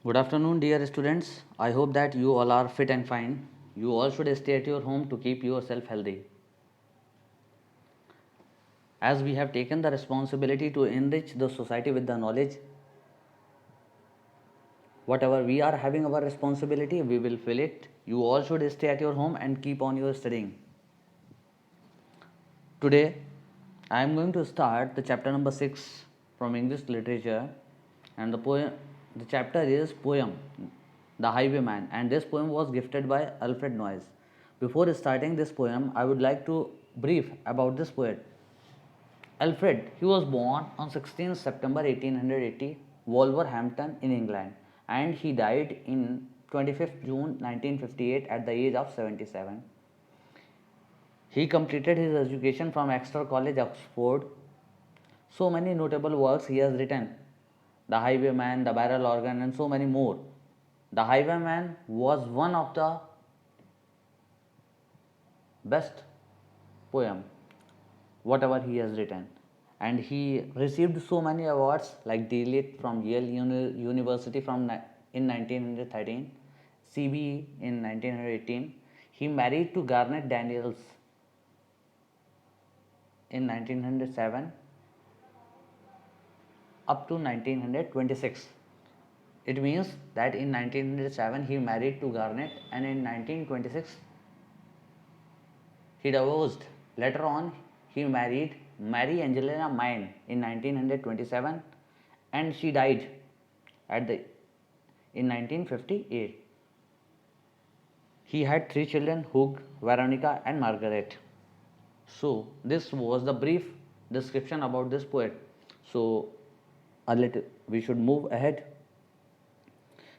Good afternoon, dear students. I hope that you all are fit and fine. You all should stay at your home to keep yourself healthy. As we have taken the responsibility to enrich the society with the knowledge, whatever we are having our responsibility, we will fill it. You all should stay at your home and keep on your studying. Today, I am going to start the chapter number 6 from English literature, and the chapter is poem The Highwayman, and this poem was gifted by Alfred Noyes. Before starting this poem, I would like to brief about this poet. Alfred, he was born on 16 September 1880, Wolverhampton in England, and he died in 25th June 1958 at the age of 77. He completed his education from Exeter College, Oxford. So many notable works he has written: The Highwayman, The Barrel Organ, and so many more. The Highwayman was one of the best poem whatever he has written, and he received so many awards like D.Litt from Yale University in 1913, CBE in 1918. He married to Garnet Daniels in 1907 up to 1926. It means that in 1907 he married to Garnet, and in 1926 he divorced. Later on, he married Mary Angelina Mine in 1927, and she died at the in 1958. He had three children: Hugh, Veronica, and Margaret. So this was the brief description about this poet. So a little we should move ahead.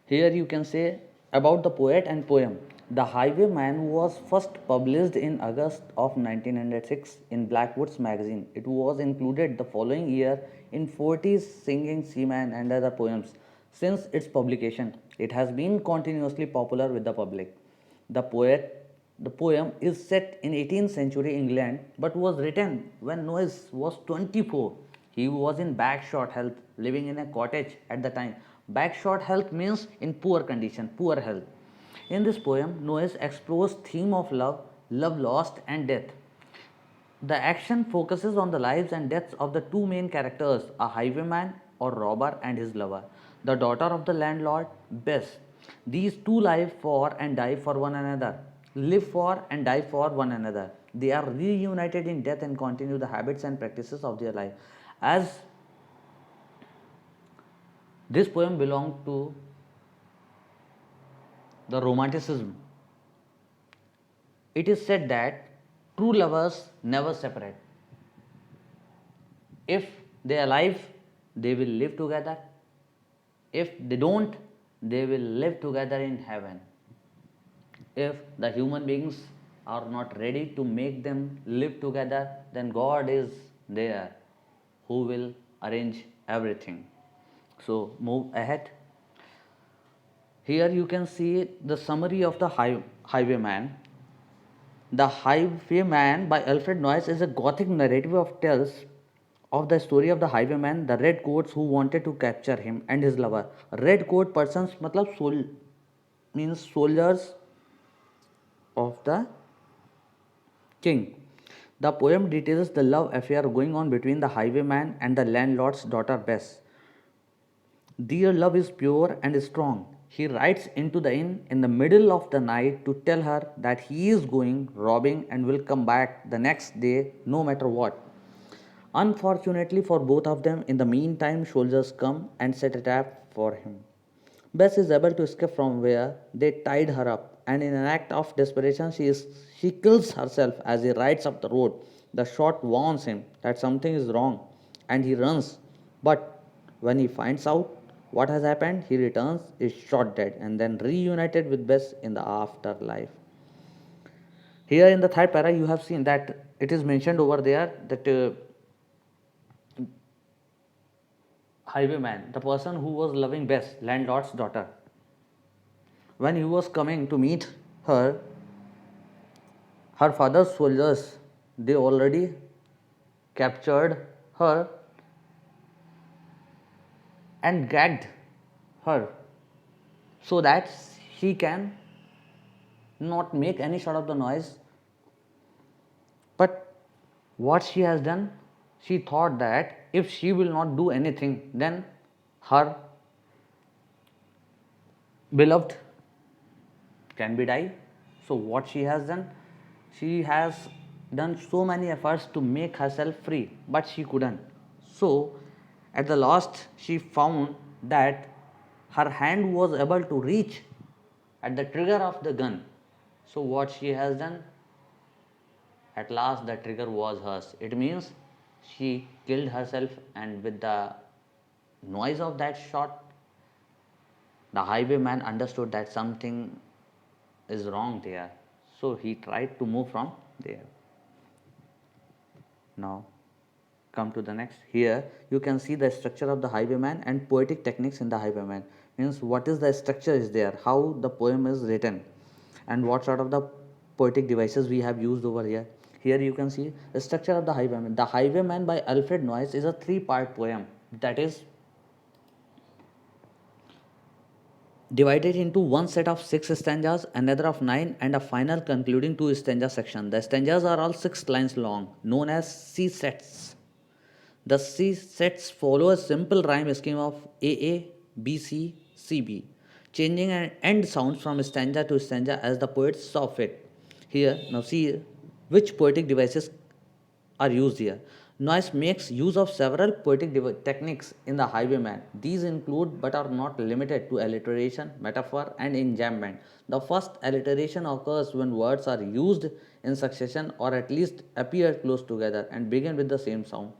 Here you can say about the poet and poem. The Highwayman was first published in August of 1906 in Blackwood's magazine. It was included the following year in 40's Singing Seaman and other poems. Since its publication, it has been continuously popular with the public. The poem is set in 18th century England but was written when Noyes was 24. He was in backshot health, living in a cottage at the time. Backshot health means in poor condition, poor health. In this poem, Noyes explores theme of love, love lost, and death. The action focuses on the lives and deaths of the two main characters, a highwayman or robber and his lover, the daughter of the landlord, Bess. These two live for and die for one another, live for and die for one another. They are reunited in death and continue the habits and practices of their life. As this poem belonged to the Romanticism, it is said that true lovers never separate. If they are alive, they will live together. If they don't, they will live together in heaven. If the human beings are not ready to make them live together, then God is there who will arrange everything. So move ahead. Here you can see the summary of the Highwayman. The Highwayman by Alfred Noyes is a Gothic narrative of tells of the story of the highwayman, the red coats who wanted to capture him and his lover. Red coat persons matlab means soldiers of the king. The poem details the love affair going on between the highwayman and the landlord's daughter Bess. Their love is pure and strong. He rides into the inn in the middle of the night to tell her that he is going robbing and will come back the next day no matter what. Unfortunately for both of them, in the meantime, soldiers come and set a trap for him. Bess is able to escape from where they tied her up, and in an act of desperation, she kills herself as he rides up the road. The shot warns him that something is wrong, and he runs. But when he finds out what has happened, he returns, is shot dead, and then reunited with Bess in the afterlife. Here in the third para, you have seen that it is mentioned over there that highwayman, the person who was loving Bess, landlord's daughter, when he was coming to meet her, her father's soldiers, they already captured her and gagged her. so that she can not make any sort of the noise. But what she has done, she thought that if she will not do anything, then her beloved can be die. So what she has done, she has done so many efforts to make herself free, but she couldn't. So at the last she found that her hand was able to reach at the trigger of the gun. So what she has done, at last the trigger was hers. It means she killed herself, and with the noise of that shot, the highwayman understood that something is wrong there. So he tried to move from there. Now come to the next. Here you can see the structure of the highwayman and poetic techniques in the highwayman. Means what is the structure is there, how the poem is written, and what sort of the poetic devices we have used over here. Here you can see the structure of the highwayman. The Highwayman by Alfred Noyes is a three-part poem that is divided into one set of 6 stanzas, another of 9, and a final concluding 2 stanza section. The stanzas are all 6 lines long, known as C sets. The C sets follow a simple rhyme scheme of AA, BC, CB, changing and end sounds from stanza to stanza as the poet saw fit. Here, now see which poetic devices are used here. Noyes makes use of several poetic techniques in The Highwayman. These include but are not limited to alliteration, metaphor, and enjambment. The first alliteration occurs when words are used in succession or at least appear close together and begin with the same sound.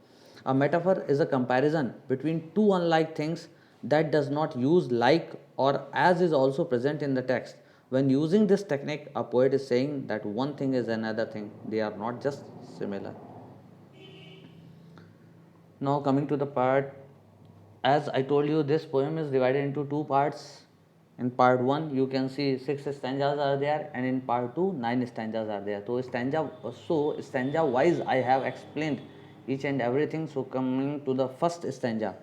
A metaphor is a comparison between two unlike things that does not use like or as is also present in the text. When using this technique, a poet is saying that one thing is another thing, they are not just similar. Now coming to the part, as I told you, this poem is divided into two parts. In part 1 you can see 6 stanzas are there, and in part 2 9 stanzas are there. So stanza wise I have explained each and everything. So coming to the first stanza,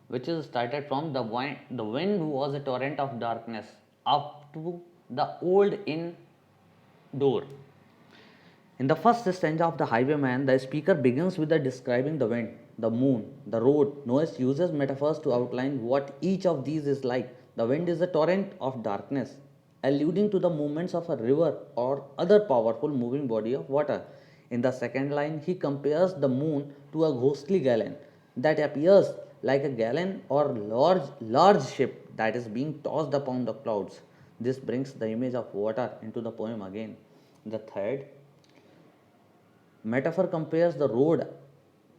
which is started from the wind was a torrent of darkness up to the old inn door. In the first stanza of The Highwayman, the speaker begins with describing the wind, the moon, the road. Noyes uses metaphors to outline what each of these is like. The wind is a torrent of darkness, alluding to the movements of a river or other powerful moving body of water. In the second line, he compares the moon to a ghostly gallon that appears like a gallon or large ship that is being tossed upon the clouds. This brings the image of water into the poem again. The third metaphor compares the road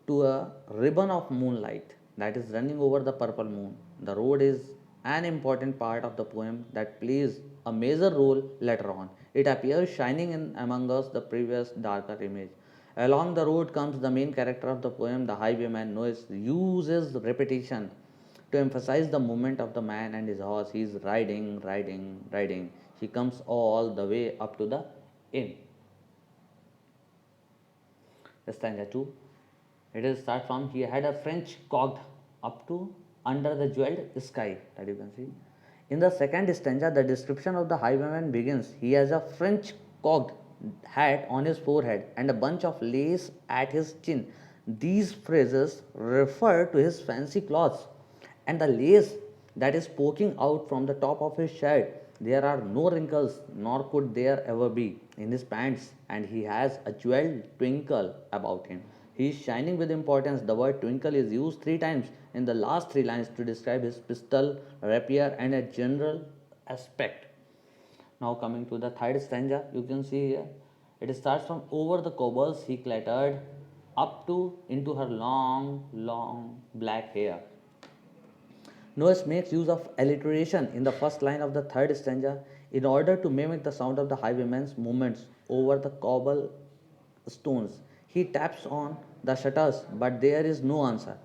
to a ribbon of moonlight that is running over the purple moon. The road is an important part of the poem that plays a major role later on. It appears shining in among us the previous darker image. Along the road comes the main character of the poem, the highwayman. Noyes uses repetition to emphasize the movement of the man and his horse. He is riding, riding, riding. He comes all the way up to the inn. Stanza 2. It is start from he had a French cocked up to under the jeweled sky that you can see. In the second stanza, the description of the highwayman begins. He has a French cocked hat on his forehead and a bunch of lace at his chin. These phrases refer to his fancy clothes and the lace that is poking out from the top of his shirt. There are no wrinkles, nor could there ever be, in his pants, and he has a jeweled twinkle about him. He is shining with importance. The word twinkle is used 3 times in the last 3 lines to describe his pistol, rapier, and a general aspect. Now coming to the third stanza, you can see here, it starts from over the cobbles he clattered up to into her long, long black hair. Noyes makes use of alliteration in the first line of the third stanza in order to mimic the sound of the highwayman's movements over the cobble stones. He taps on the shutters, but there is no answer.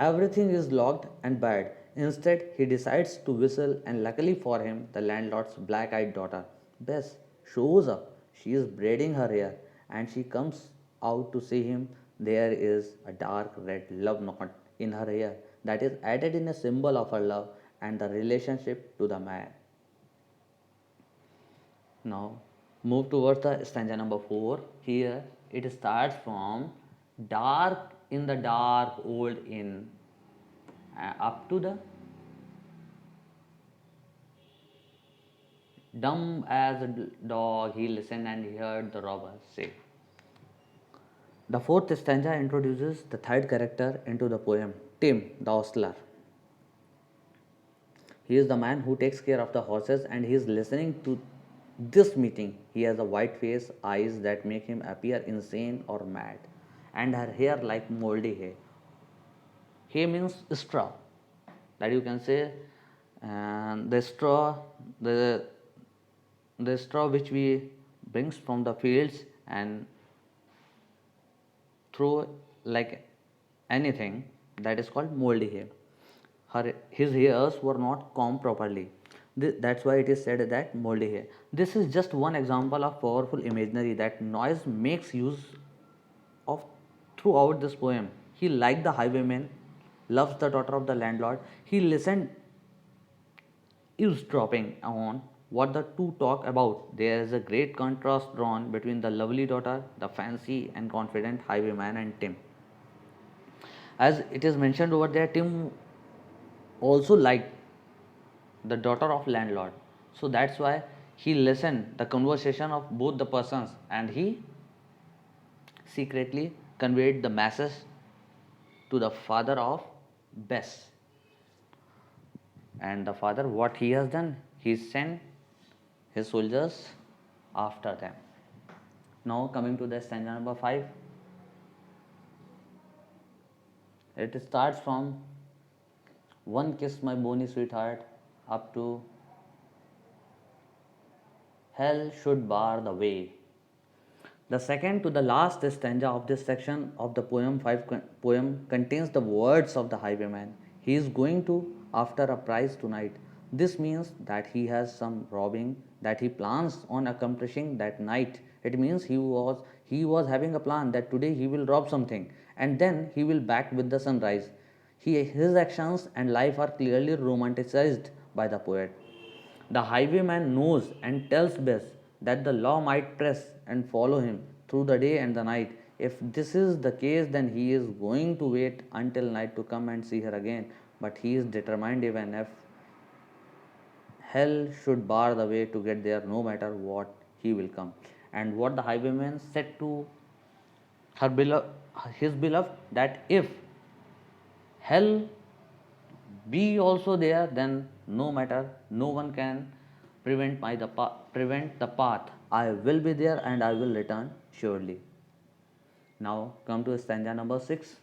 Everything is locked and barred. Instead, he decides to whistle, and luckily for him, the landlord's black eyed daughter, Bess, shows up. She is braiding her hair, and she comes out to see him. there is a dark red love knot in her hair that is added in a symbol of her love and the relationship to the man. Now, move towards the stanza number 4. Here it starts from dark in the dark old inn up to the dumb as a dog he listened and he heard the robber say. The fourth stanza introduces the third character into the poem, Tim, the ostler. He is the man who takes care of the horses and he is listening to this meeting. He has a white face, eyes that make him appear insane or mad, and her hair like moldy hay. Hay means straw, that you can say, and the the straw which we brings from the fields and throw like anything, that is called moldy hay. His hairs were not combed properly. That's why it is said that moldy hair. This is just one example of powerful imagery that Noyes makes use of throughout this poem. He liked the highwayman, loves the daughter of the landlord. He listened eavesdropping on what the two talk about. There is a great contrast drawn between the lovely daughter, the fancy and confident highwayman, and Tim. As it is mentioned over there, Tim also liked the daughter of landlord, so that's why he listened the conversation of both the persons and he secretly conveyed the message to the father of Bess. And the father, what he has done, he sent his soldiers after them. Now coming to the stanza number 5, it starts from one kiss my bony sweetheart up to hell should bar the way. The second to the last stanza of this section of the poem contains the words of the highwayman. He is going to after a prize tonight. This means that he has some robbing that he plans on accomplishing that night. It means he was having a plan that today he will rob something and then he will back with the sunrise. His actions and life are clearly romanticized by the poet. The highwayman knows and tells Bess that the law might press and follow him through the day and the night. If this is the case, then he is going to wait until night to come and see her again. But he is determined, even if hell should bar the way, to get there no matter what, he will come. And what the highwayman said to his beloved, that if hell be also there, then no matter, no one can prevent the path. I will be there and I will return surely. Now come to stanza number 6.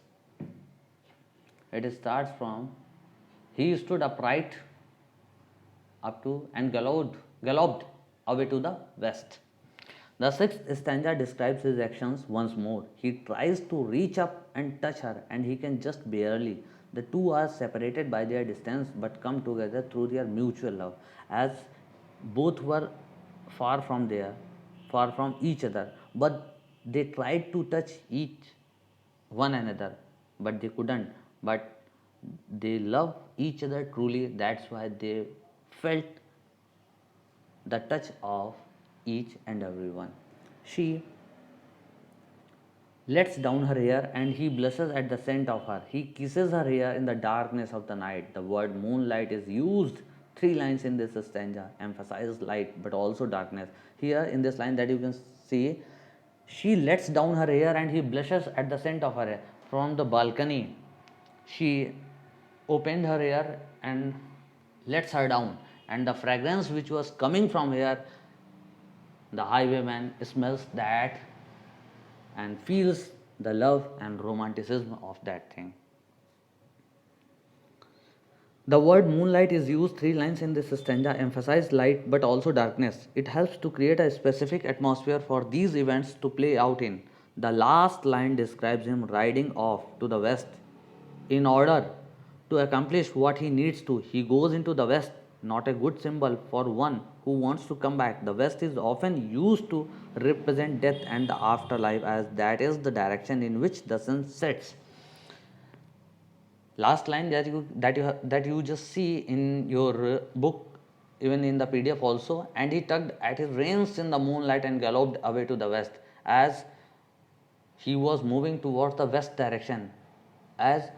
It starts from he stood upright up to and galloped away to the west. The sixth stanza describes his actions once more. He tries to reach up and touch her, and he can just barely. The two are separated by their distance but come together through their mutual love. As both were far from far from each other, but they tried to touch each one another, but they couldn't. But they love each other truly. That's why they felt the touch of each and every one. She lets down her hair and he blushes at the scent of her. He kisses her hair in the darkness of the night. The word moonlight is used 3 lines in this stanza, emphasizes light but also darkness. Here in this line that you can see, she lets down her hair and he blushes at the scent of her hair. From the balcony, she opened her hair and lets her down, and the fragrance which was coming from here, the highwayman smells that and feels the love and romanticism of that thing. The word moonlight is used 3 lines in this stanza, emphasize light but also darkness. It helps to create a specific atmosphere for these events to play out in. The last line describes him riding off to the west. In order to accomplish what he needs to, he goes into the west not a good symbol for one who wants to come back. The west is often used to represent death and the afterlife, as that is the direction in which the sun sets. Last line that you just see in your book, even in the PDF also. And he tugged at his reins in the moonlight and galloped away to the west, as he was moving towards the west direction. As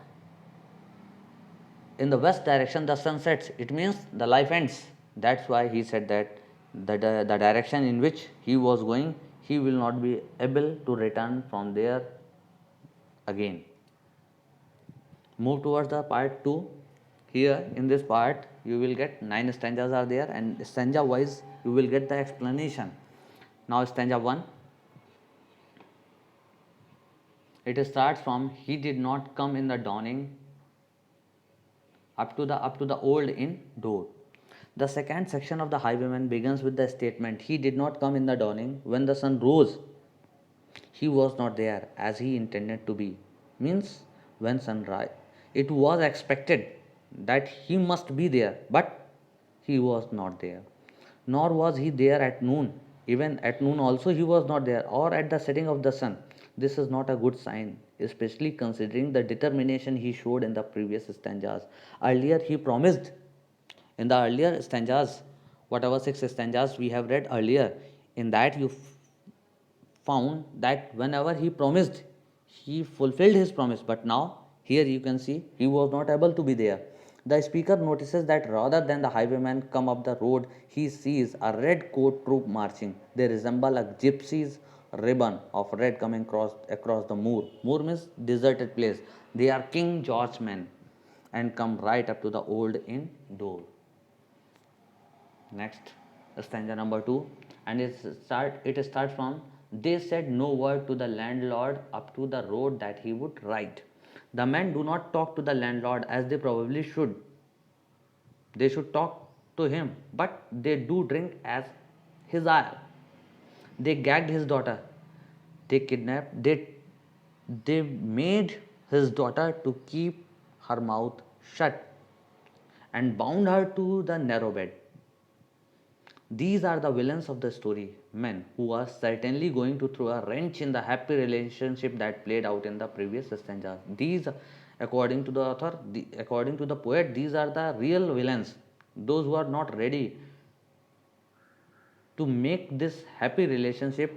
in the west direction the sun sets, it means the life ends. That's why he said that the direction in which he was going, he will not be able to return from there again. Move towards the part 2. Here in this part you will get 9 stanzas are there, and stanza wise you will get the explanation. Now stanza 1, it starts from he did not come in the dawning up to the old inn door. The second section of the highwayman begins with the statement, he did not come in the dawning. When the sun rose, he was not there as he intended to be. Means when sunrise, it was expected that he must be there, but he was not there. Nor was he there at noon. Even at noon also he was not there, or at the setting of the sun. This is not a good sign, especially considering the determination he showed in the previous stanzas. Earlier he promised, in the earlier stanzas, whatever 6 stanzas we have read earlier, in that you found that whenever he promised, he fulfilled his promise. But now, here you can see he was not able to be there. The speaker notices that rather than the highwayman come up the road, he sees a red coat troop marching. They resemble a gypsy's ribbon of red coming across the moor. Moor means deserted place. They are King George men and come right up to the old inn door. Next, stanza number 2, and it starts from, they said no word to the landlord up to the road that he would ride. The men do not talk to the landlord as they probably should. They should talk to him, but they do drink as his ale. They gagged his daughter. They kidnapped. They made his daughter to keep her mouth shut and bound her to the narrow bed. These are the villains of the story, men who are certainly going to throw a wrench in the happy relationship that played out in the previous stanza. These, according to the author, according to the poet, these are the real villains, those who are not ready to make this happy relationship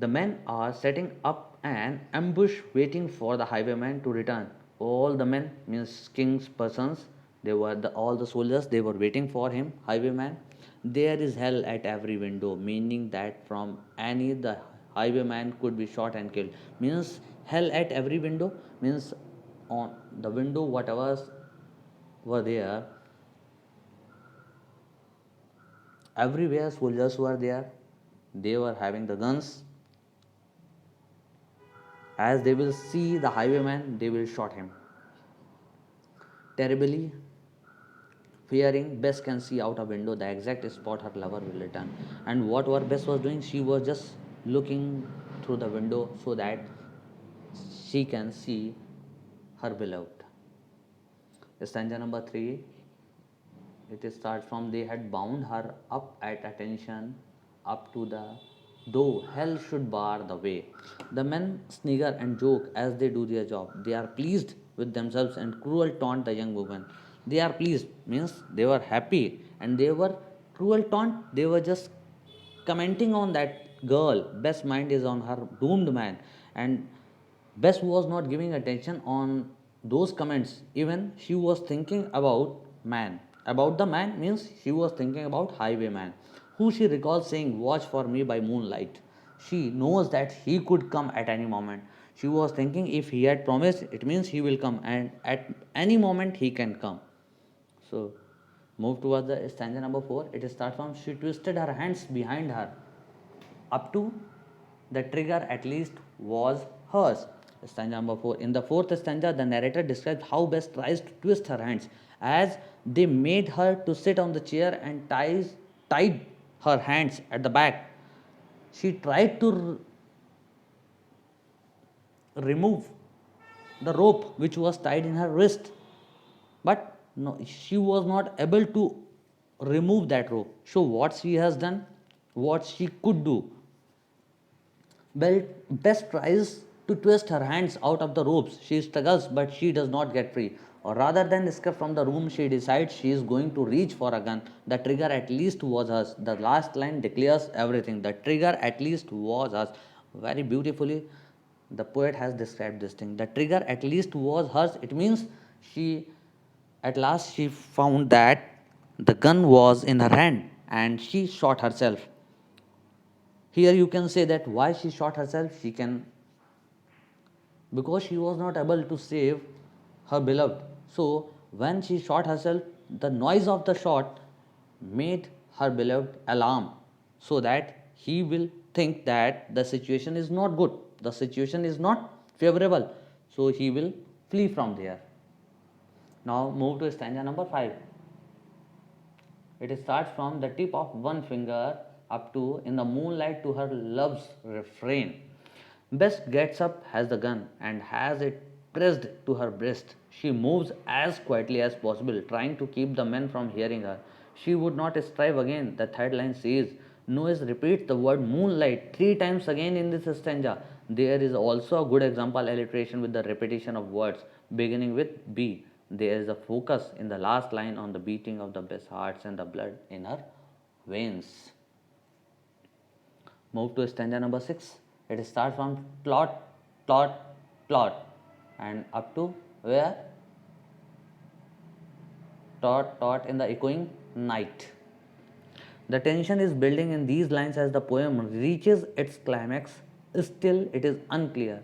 The men are setting up an ambush waiting for the highwayman to return. All the men means king's persons, all the soldiers, they were waiting for him, highwayman. There is hell at every window, meaning that from any the highwayman could be shot and killed. Means hell at every window means on the window whatever were there, everywhere soldiers were there, they were having the guns. As they will see the highwayman, they will shot him. Terribly fearing, Bess can see out a window the exact spot her lover will return. And what Bess was doing, she was just looking through the window so that she can see her beloved. Stanza number 3, it starts from, they had bound her up at attention up to the though hell should bar the way. The men snigger and joke as they do their job. They are pleased with themselves and cruel taunt the young woman. They are pleased means they were happy, and they were cruel taunt. They were just commenting on that girl. Best mind is on her doomed man, and Bess was not giving attention on those comments. Even she was thinking about man. About the man means she was thinking about highwayman, who she recalls saying, watch for me by moonlight. She knows that he could come at any moment. She was thinking if he had promised, it means he will come, and at any moment he can come. So, move towards the stanza number 4. It starts from, she twisted her hands behind her up to the trigger at least was hers. Stanza number 4. In the fourth stanza, the narrator describes how Bess tries to twist her hands as they made her to sit on the chair and tied her hands at the back. She tried to remove the rope which was tied in her wrist. But no, she was not able to remove that rope. So what she has done, what she could do, well, Bess tries to twist her hands out of the ropes. She struggles, but she does not get free. Or rather than escape from the room, she decides she is going to reach for a gun. The trigger at least was hers. The last line declares everything. The trigger at least was hers. Very beautifully, the poet has described this thing. The trigger at least was hers. It means she, at last, she found that the gun was in her hand and she shot herself. Here you can say that why she shot herself. She can, because she was not able to save her beloved. So when she shot herself, the noise of the shot made her beloved alarm, so that he will think that the situation is not good, the situation is not favorable, so he will flee from there. Now move to stanza number 5. It starts from the tip of one finger up to in the moonlight to her love's refrain. Bess gets up, has the gun, and has it pressed to her breast. She moves as quietly as possible, trying to keep the men from hearing her. She would not strive again. The third line says, Noyes repeats the word moonlight 3 times again in this stanza. There is also a good example alliteration with the repetition of words beginning with B. There is a focus in the last line on the beating of the Bess hearts and the blood in her veins. Move to stanza number 6. It starts from plot, plot, plot, and up to where? Tot, tot in the echoing night. The tension is building in these lines as the poem reaches its climax. Still, it is unclear.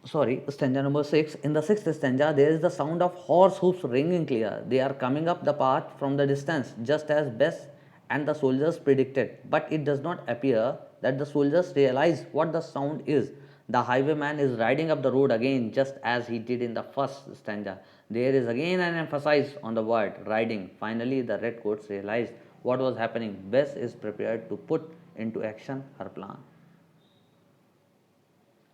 Stanza number 6. In the sixth stanza, there is the sound of horse hoofs ringing clear. They are coming up the path from the distance, just as Bess and the soldiers predicted. But it does not appear that the soldiers realize what the sound is. The highwayman is riding up the road again, just as he did in the first stanza. There is again an emphasis on the word riding. Finally, the redcoats realize what was happening. Bess is prepared to put into action her plan.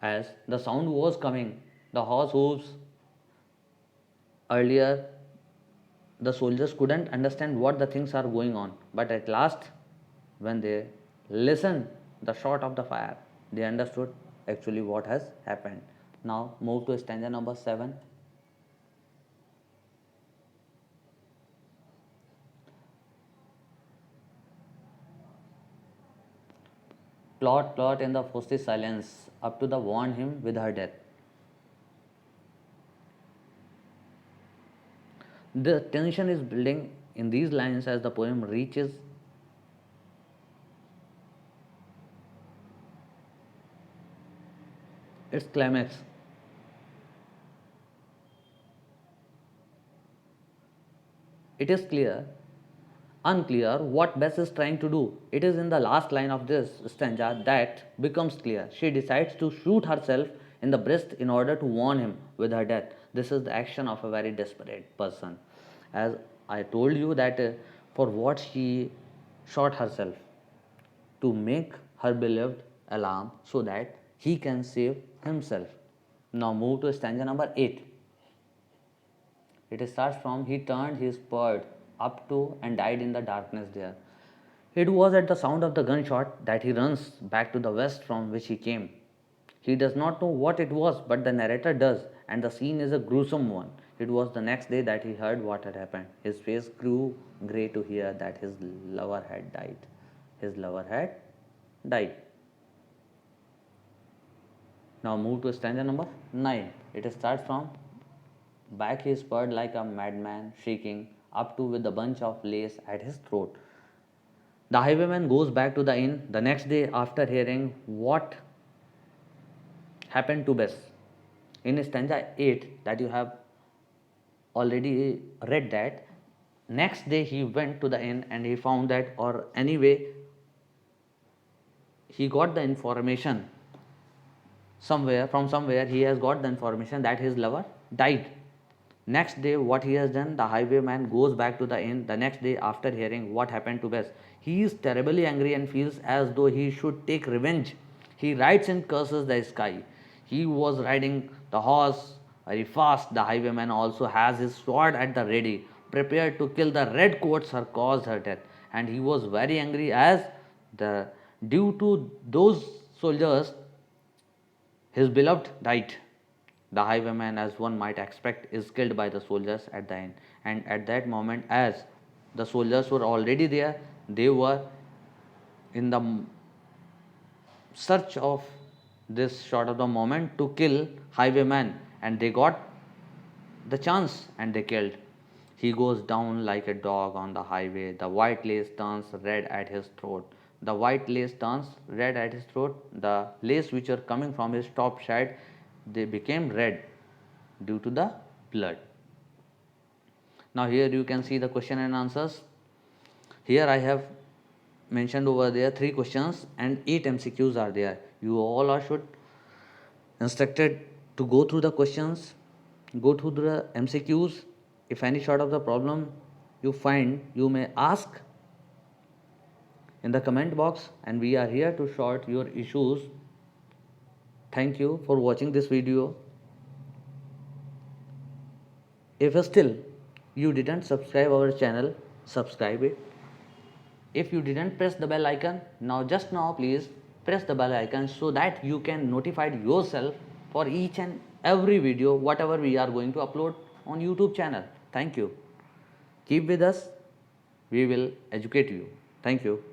As the sound was coming, the horse hooves, earlier the soldiers couldn't understand what the things are going on, but at last, when they listened the shot of the fire, they understood actually what has happened. Now move to stanza number 7. Plot, plot in the frosty silence, up to the warn him with her death. The tension is building in these lines as the poem reaches its climax. It is unclear what Bess is trying to do. It is in the last line of this stanza that becomes clear. She decides to shoot herself in the breast in order to warn him with her death. This is the action of a very desperate person. As I told you that for what she shot herself, to make her beloved alarm so that he can save himself. Now move to stanza number 8. It starts from he turned his bird up to and died in the darkness there. It was at the sound of the gunshot that he runs back to the west from which he came. He does not know what it was, but the narrator does, and the scene is a gruesome one. It was the next day that he heard what had happened. His face grew grey to hear that his lover had died. His lover had died. Now move to stanza number 9. It starts from back he spurred like a madman, shrieking, up to with a bunch of lace at his throat. The highwayman goes back to the inn the next day after hearing what happened to Bess. In stanza 8 that you have already read, that next day he went to the inn and he found that, or anyway he got the information somewhere, from somewhere he has got the information that his lover died. Next day, what he has done, the highwayman goes back to the inn. The next day, after hearing what happened to Bess, he is terribly angry and feels as though he should take revenge. He rides and curses the sky. He was riding the horse very fast. The highwayman also has his sword at the ready, prepared to kill the red coats who caused her death. And he was very angry as the due to those soldiers his beloved died. The highwayman, as one might expect, is killed by the soldiers at the end. And at that moment, as the soldiers were already there, they were in the search of this sort of the moment to kill highwayman, and they got the chance and they killed. He goes down like a dog on the highway. The white lace turns red at his throat. The white lace turns red at his throat. The lace which are coming from his top side, they became red due to the blood. Now here you can see the question and answers. Here I have mentioned over there 3 questions and 8 MCQs are there. You all are should instructed to go through the questions, go through the MCQs. If any sort of the problem you find, you may ask in the comment box and we are here to sort your issues. Thank you for watching this video. If still you didn't subscribe our channel, subscribe it. If you didn't press the bell icon, now please press the bell icon so that you can notify yourself for each and every video whatever we are going to upload on YouTube channel. Thank you. Keep with us. We will educate you. Thank you.